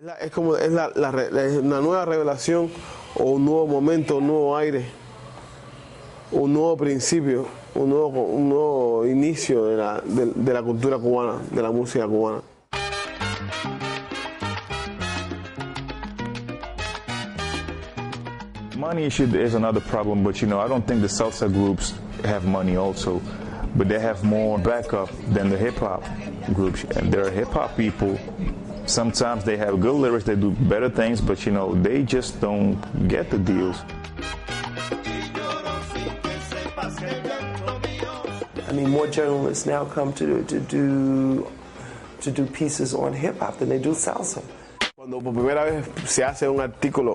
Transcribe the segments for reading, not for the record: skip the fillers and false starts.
Es una nueva revelación o un nuevo momento, un nuevo aire, un nuevo principio, un nuevo inicio de la cultura cubana, de la música cubana. Money issue is another problem, but I don't think the salsa groups have money also, but they have more backup than the hip-hop groups. And there are hip-hop people, sometimes they have good lyrics, they do better things, but they just don't get the deals. I mean, more journalists now come to do pieces on hip-hop than they do salsa. Cuando por primera vez se hace un artículo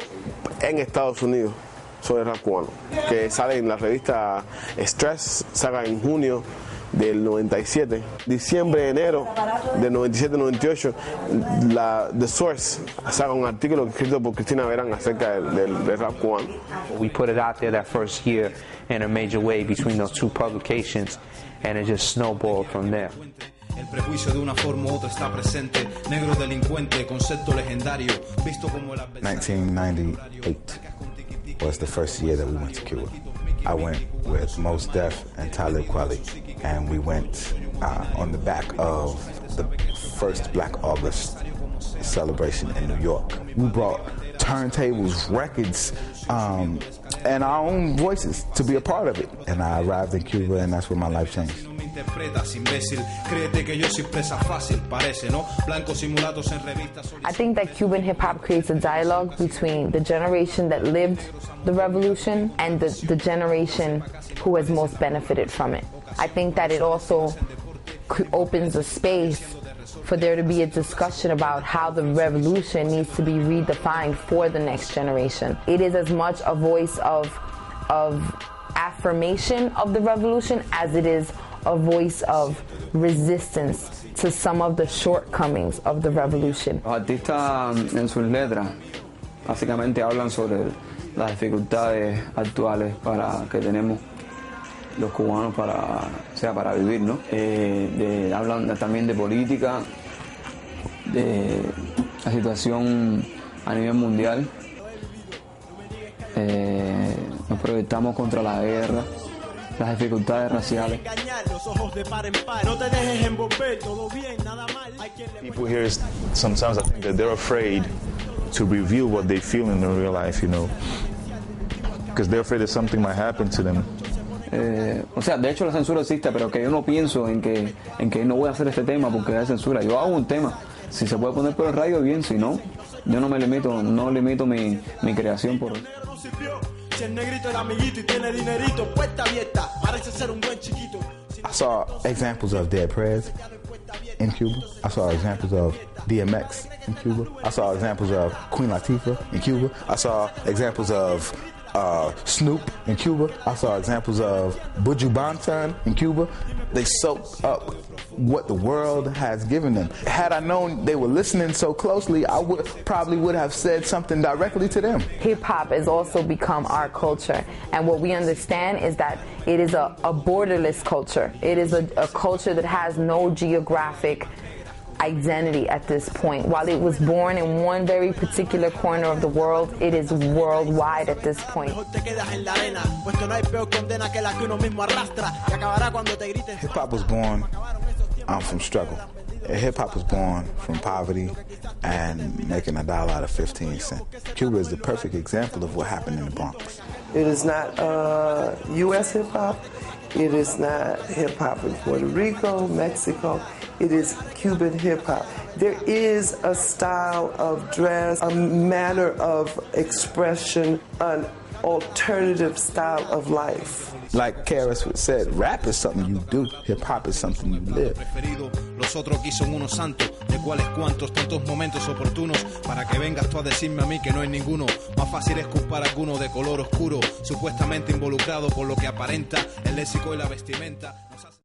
en Estados Unidos sobre rap cubano, que sale en la revista Stress, saca en junio del 97, diciembre, enero del 97-98, The Source saca un artículo escrito por Cristina Verán acerca del rap cubano. We put it out there that first year in a major way between those two publications, and it just snowballed from there. El prejuicio de una forma u otra está presente. Negro delincuente, concepto legendario, visto como la 1998 was the first year that we went to Cuba. I went with Mos Def and Talib Kweli, and we went on the back of the first Black August celebration in New York. We brought turntables, records, and our own voices to be a part of it. And I arrived in Cuba, and that's where my life changed. I think that Cuban hip-hop creates a dialogue between the generation that lived the revolution and the generation who has most benefited from it. I think that it also opens a space for there to be a discussion about how the revolution needs to be redefined for the next generation. It is as much a voice of affirmation of the revolution as it is a voice of resistance to some of the shortcomings of the revolution. Los artistas en sus letras básicamente hablan sobre las dificultades actuales que tenemos los cubanos para vivir, ¿no? Hablan también de política, de la situación a nivel mundial. Nos proyectamos contra la guerra, las dificultades raciales. People here, sometimes I think that they're afraid to reveal what they feel in their real life, because they're afraid that something might happen to them. O sea, de hecho la censura existe, pero que yo no pienso en que no voy a hacer este tema porque hay censura. Yo hago un tema, si se puede poner por el radio bien, si no, yo no limito mi creación por eso. I saw examples of Dead Prez in Cuba. I saw examples of DMX in Cuba. I saw examples of Queen Latifah in Cuba. I saw examples of Snoop in Cuba. I saw examples of Buju Banton in Cuba. They soaked up what the world has given them. Had I known they were listening so closely, I probably would have said something directly to them. Hip-hop has also become our culture, and what we understand is that it is a borderless culture. It is a culture that has no geographic identity at this point. While it was born in one very particular corner of the world, it is worldwide at this point. Hip-hop was born from struggle. Hip-hop was born from poverty and making $1 out of 15 cents. Cuba is the perfect example of what happened in the Bronx. It is not U.S. hip-hop. It is not hip-hop in Puerto Rico, Mexico. It is Cuban hip-hop. There is a style of dress, a manner of expression, an alternative style of life. Like Karis said, rap is something you do, hip-hop is something you live. Los otros aquí son unos santos, de cuáles cuantos, tantos momentos oportunos, para que vengas tú a decirme a mí que no hay ninguno. Más fácil es culpar a alguno de color oscuro, supuestamente involucrado por lo que aparenta el léxico y la vestimenta.